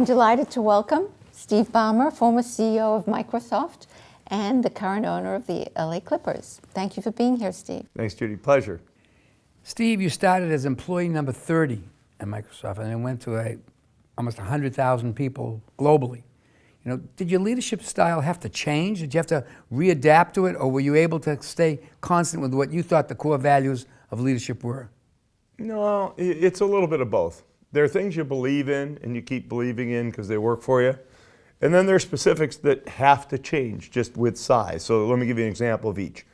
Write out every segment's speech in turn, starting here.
I'm delighted to welcome Steve Ballmer, former CEO of Microsoft and the current owner of the LA Clippers. Thank you for being here, Steve. Thanks, Judy. Pleasure. Steve, you started as employee number 30 at Microsoft and then went to almost 100,000 people globally. Did your leadership style have to change? Did you have to readapt to it, or were you able to stay constant with what you thought the core values of leadership were? No, it's a little bit of both. There are things you believe in and you keep believing in because they work for you. And then there are specifics that have to change just with size. So let me give you an example of each.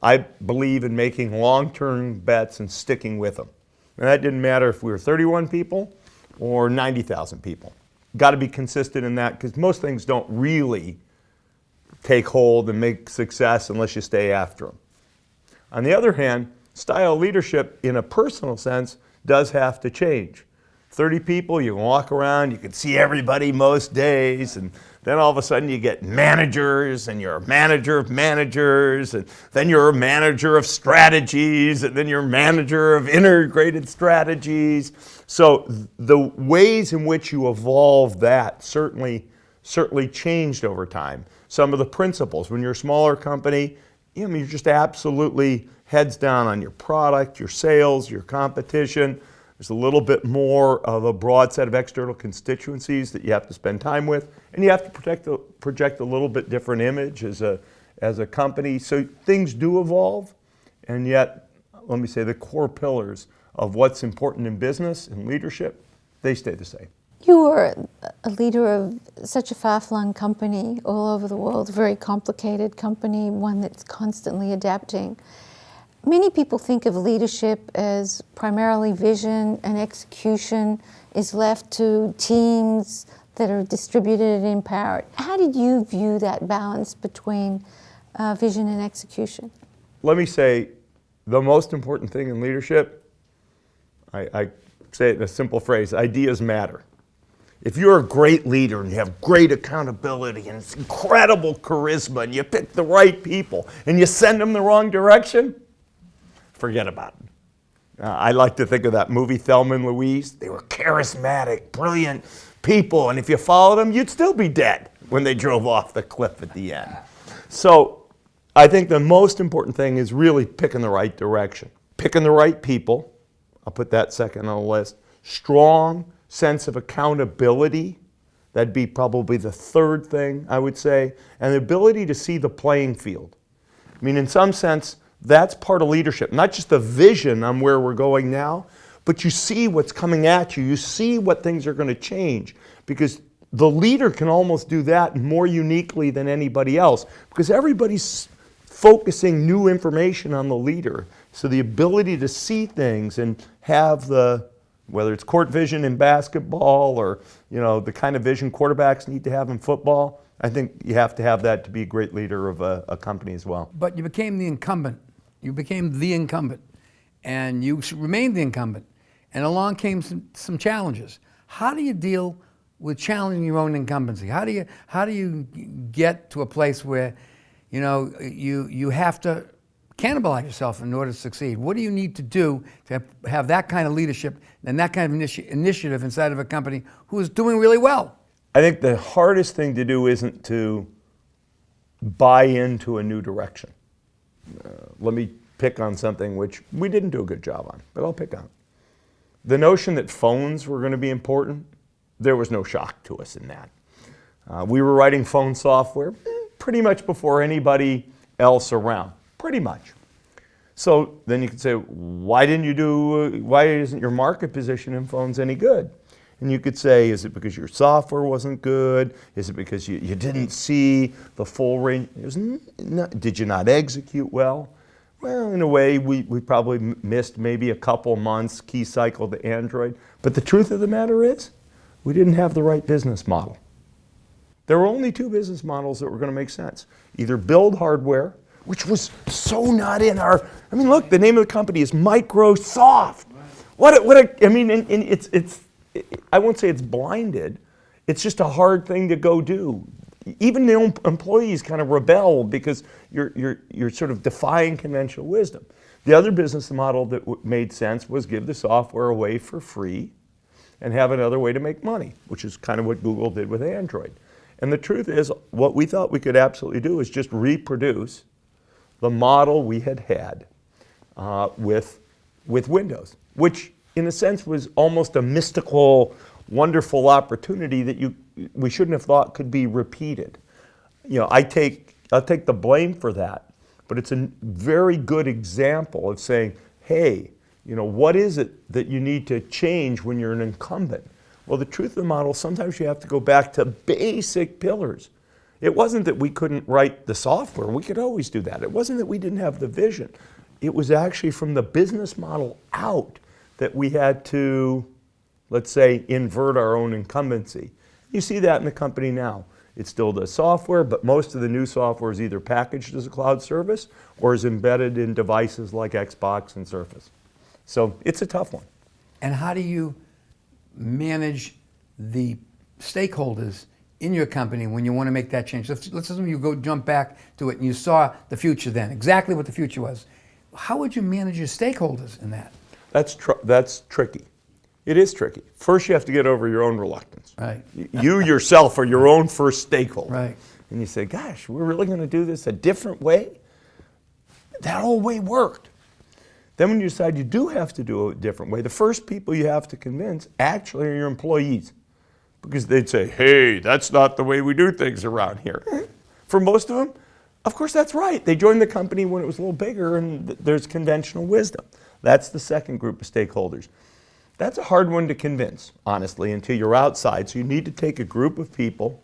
I believe in making long-term bets and sticking with them. And that didn't matter if we were 31 people or 90,000 people. Got to be consistent in that because most things don't really take hold and make success unless you stay after them. On the other hand, style leadership in a personal sense does have to change. 30 people, you can walk around, you can see everybody most days, and then all of a sudden you get managers, and you're a manager of managers, and then you're a manager of strategies, and then you're a manager of integrated strategies. So the ways in which you evolve that certainly changed over time. Some of the principles, when you're a smaller company, you're just absolutely heads down on your product, your sales, your competition. There's a little bit more of a broad set of external constituencies that you have to spend time with, and you have to project a little bit different image as a company. So things do evolve, and yet, let me say, the core pillars of what's important in business and leadership, they stay the same. You were a leader of such a far-flung company all over the world, a very complicated company, one that's constantly adapting. Many people think of leadership as primarily vision, and execution is left to teams that are distributed and empowered. How did you view that balance between vision and execution? Let me say, the most important thing in leadership, I say it in a simple phrase, ideas matter. If you're a great leader and you have great accountability and incredible charisma and you pick the right people and you send them the wrong direction, forget about it. I like to think of that movie, Thelma and Louise. They were charismatic, brilliant people, and if you followed them, you'd still be dead when they drove off the cliff at the end. So I think the most important thing is really picking the right direction. Picking the right people, I'll put that second on the list. Strong sense of accountability, that'd be probably the third thing I would say, and the ability to see the playing field. I mean, in some sense, that's part of leadership, not just the vision on where we're going now, but you see what's coming at you. You see what things are going to change, because the leader can almost do that more uniquely than anybody else, because everybody's focusing new information on the leader. So the ability to see things and have whether it's court vision in basketball or the kind of vision quarterbacks need to have in football, I think you have to have that to be a great leader of a company as well. But you became the incumbent. You became the incumbent, and you remained the incumbent. And along came some challenges. How do you deal with challenging your own incumbency? How do you get to a place where you have to cannibalize yourself in order to succeed? What do you need to do to have that kind of leadership and that kind of initiative inside of a company who is doing really well? I think the hardest thing to do isn't to buy into a new direction. Let me pick on something which we didn't do a good job on, but I'll pick on. The notion that phones were going to be important, there was no shock to us in that. We were writing phone software pretty much before anybody else around, pretty much. So then you could say, why isn't your market position in phones any good? And you could say, is it because your software wasn't good? Is it because you didn't see the full range? Did you not execute well? Well, in a way, we probably missed maybe a couple months key cycle to Android. But the truth of the matter is, we didn't have the right business model. There were only two business models that were going to make sense. Either build hardware, which was so not in our, look, the name of the company is Microsoft. I won't say it's blinded. It's just a hard thing to go do. Even the own employees kind of rebel because you're sort of defying conventional wisdom. The other business model that made sense was give the software away for free and have another way to make money, which is kind of what Google did with Android. And the truth is, what we thought we could absolutely do is just reproduce the model we had with Windows, which in a sense was almost a mystical, wonderful opportunity that we shouldn't have thought could be repeated. You know, I'll take the blame for that, but it's a very good example of saying, hey, you know, what is it that you need to change when you're an incumbent? Well, the truth of the model, sometimes you have to go back to basic pillars. It wasn't that we couldn't write the software. We could always do that. It wasn't that we didn't have the vision. It was actually from the business model out that we had to, let's say, invert our own incumbency. You see that in the company now. It still does software, but most of the new software is either packaged as a cloud service or is embedded in devices like Xbox and Surface. So it's a tough one. And how do you manage the stakeholders in your company when you want to make that change? Let's assume you jump back to it and you saw the future then, exactly what the future was. How would you manage your stakeholders in that? That's tricky. It is tricky. First, you have to get over your own reluctance. Right. You yourself are your own first stakeholder. Right. And you say, gosh, we're really going to do this a different way? That old way worked. Then when you decide you do have to do it a different way, the first people you have to convince actually are your employees. Because they'd say, hey, that's not the way we do things around here. For most of them, of course that's right. They joined the company when it was a little bigger and there's conventional wisdom. That's the second group of stakeholders. That's a hard one to convince, honestly, until you're outside. So you need to take a group of people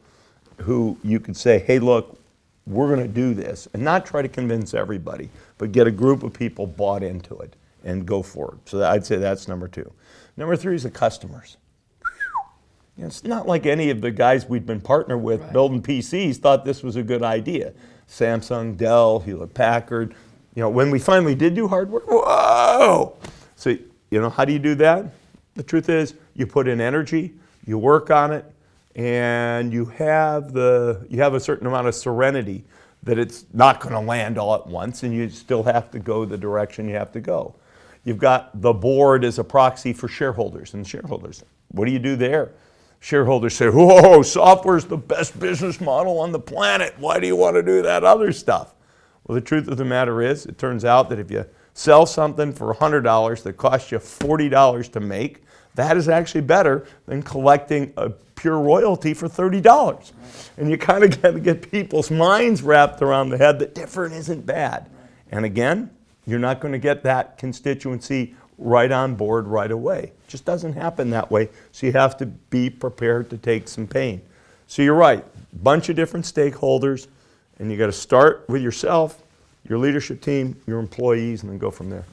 who you could say, hey, look, we're going to do this, and not try to convince everybody, but get a group of people bought into it and go forward. So I'd say that's number two. Number three is the customers. You know, it's not like any of the guys we'd been partnered with building PCs thought this was a good idea. Samsung, Dell, Hewlett-Packard. You know, when we finally did do hardware, whoa! So, you know, how do you do that? The truth is, you put in energy, you work on it, and you have a certain amount of serenity that it's not going to land all at once, and you still have to go the direction you have to go. You've got the board as a proxy for shareholders, and shareholders, what do you do there? Shareholders say, whoa, software's the best business model on the planet. Why do you want to do that other stuff? Well, the truth of the matter is, it turns out that if you sell something for $100 that costs you $40 to make, that is actually better than collecting a pure royalty for $30. And you kind of got to get people's minds wrapped around the head that different isn't bad. And again, you're not going to get that constituency right on board right away. It just doesn't happen that way. So you have to be prepared to take some pain. So you're right, bunch of different stakeholders, and you got to start with yourself, your leadership team, your employees, and then go from there.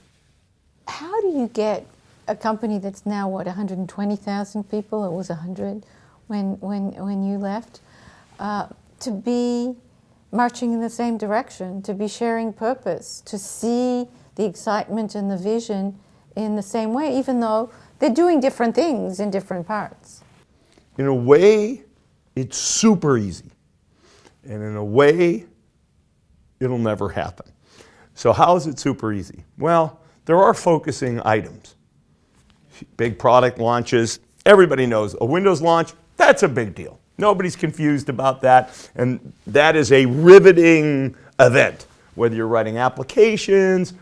How do you get a company that's now, 120,000 people? It was 100 when you left, to be marching in the same direction, to be sharing purpose, to see the excitement and the vision in the same way, even though they're doing different things in different parts? In a way, it's super easy. And in a way, it'll never happen. So how is it super easy? Well, there are focusing items. Big product launches. Everybody knows a Windows launch, that's a big deal. Nobody's confused about that. And that is a riveting event. Whether you're writing applications,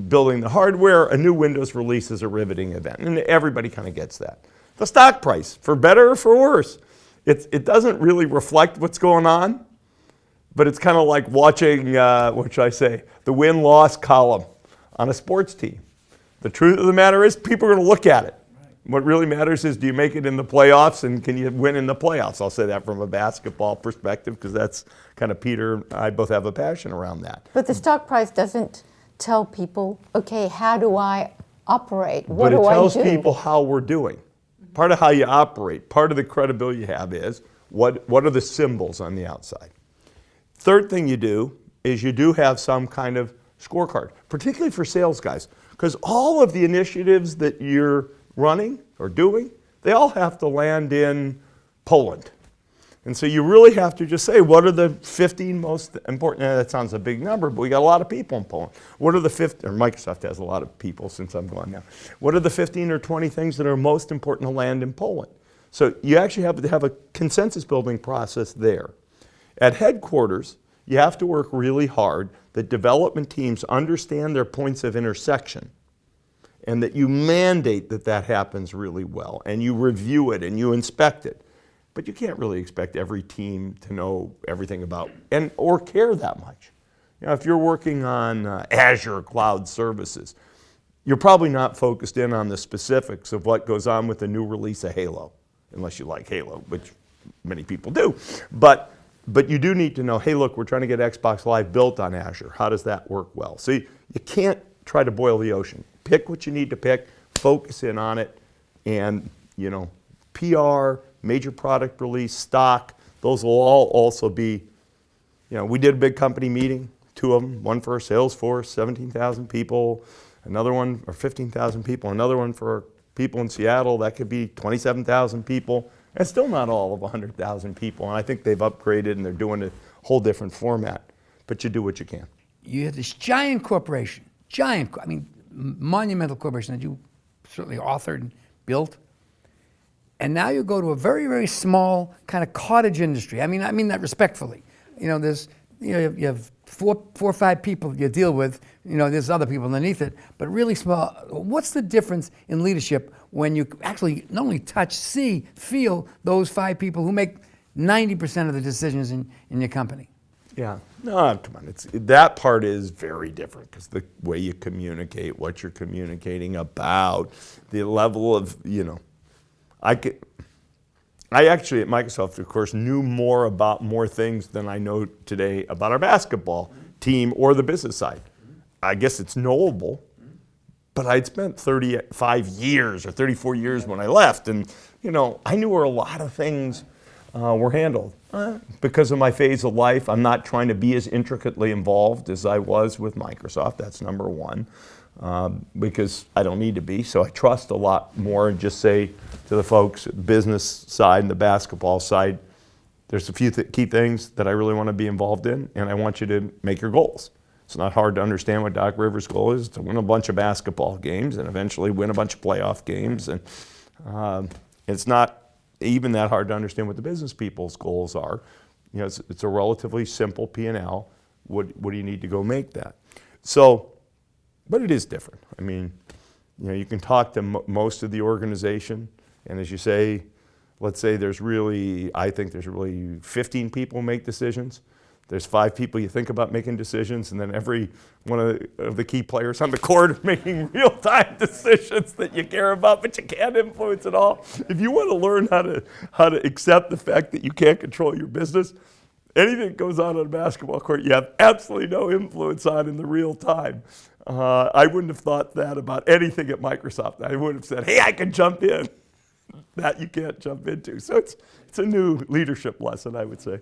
building the hardware, a new Windows release is a riveting event. And everybody kind of gets that. The stock price, for better or for worse, it doesn't really reflect what's going on, but it's kind of like watching, what should I say, the win-loss column on a sports team. The truth of the matter is people are going to look at it. What really matters is, do you make it in the playoffs, and can you win in the playoffs? I'll say that from a basketball perspective, because that's kind of Peter and I both have a passion around that. But the stock price doesn't tell people, okay, how do I operate? What do I do? But it tells people how we're doing. Part of how you operate, part of the credibility you have is, what are the symbols on the outside? Third thing you do is you do have some kind of scorecard, particularly for sales guys, because all of the initiatives that you're running or doing, they all have to land in Poland. And so you really have to just say, what are the 15 most important, that sounds a big number, but we got a lot of people in Poland. What are the 15, or Microsoft has a lot of people since I'm gone now. What are the 15 or 20 things that are most important to land in Poland? So you actually have to have a consensus building process there. At headquarters, you have to work really hard that development teams understand their points of intersection, and that you mandate that that happens really well, and you review it and you inspect it. But you can't really expect every team to know everything about or care that much. You know, if you're working on Azure cloud services, you're probably not focused in on the specifics of what goes on with the new release of Halo, unless you like Halo, which many people do. But you do need to know, hey, look, we're trying to get Xbox Live built on Azure. How does that work well? So you can't try to boil the ocean. Pick what you need to pick, focus in on it, and PR, major product release, stock, those will all also be, we did a big company meeting, 2 of them, one for Salesforce, 17,000 people, another one, or 15,000 people, another one for people in Seattle, that could be 27,000 people, and still not all of 100,000 people, and I think they've upgraded and they're doing a whole different format, but you do what you can. You have this giant corporation, monumental corporation that you certainly authored and built. And now you go to a very, very small kind of cottage industry. I mean that respectfully. You have four or five people you deal with. There's other people underneath it, but really small. What's the difference in leadership when you actually not only touch, see, feel those 5 people who make 90% of the decisions in your company? Yeah, no, come on. That part is very different because the way you communicate, what you're communicating about, the level of, I actually at Microsoft, of course, knew more things than I know today about our basketball team or the business side. I guess it's knowable, but I'd spent 35 years or 34 years when I left, and I knew where a lot of things were handled. Because of my phase of life, I'm not trying to be as intricately involved as I was with Microsoft. That's number one. Because I don't need to be, so I trust a lot more and just say to the folks at the business side and the basketball side, there's a few key things that I really want to be involved in, and I want you to make your goals. It's not hard to understand what Doc Rivers' goal is, to win a bunch of basketball games and eventually win a bunch of playoff games. And it's not even that hard to understand what the business people's goals are. It's a relatively simple P&L. What do you need to go make that? So, but it is different. You can talk to most of the organization, and as you say, let's say I think there's really 15 people who make decisions. There's 5 people you think about making decisions, and then every one of the key players on the court are making real-time decisions that you care about, but you can't influence at all. If you want to learn how to accept the fact that you can't control your business, anything that goes on a basketball court, you have absolutely no influence on in the real time. I wouldn't have thought that about anything at Microsoft. I would have said, hey, I can jump in. That you can't jump into. So it's a new leadership lesson, I would say.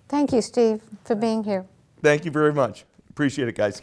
Thank you, Steve, for being here. Thank you very much. Appreciate it, guys.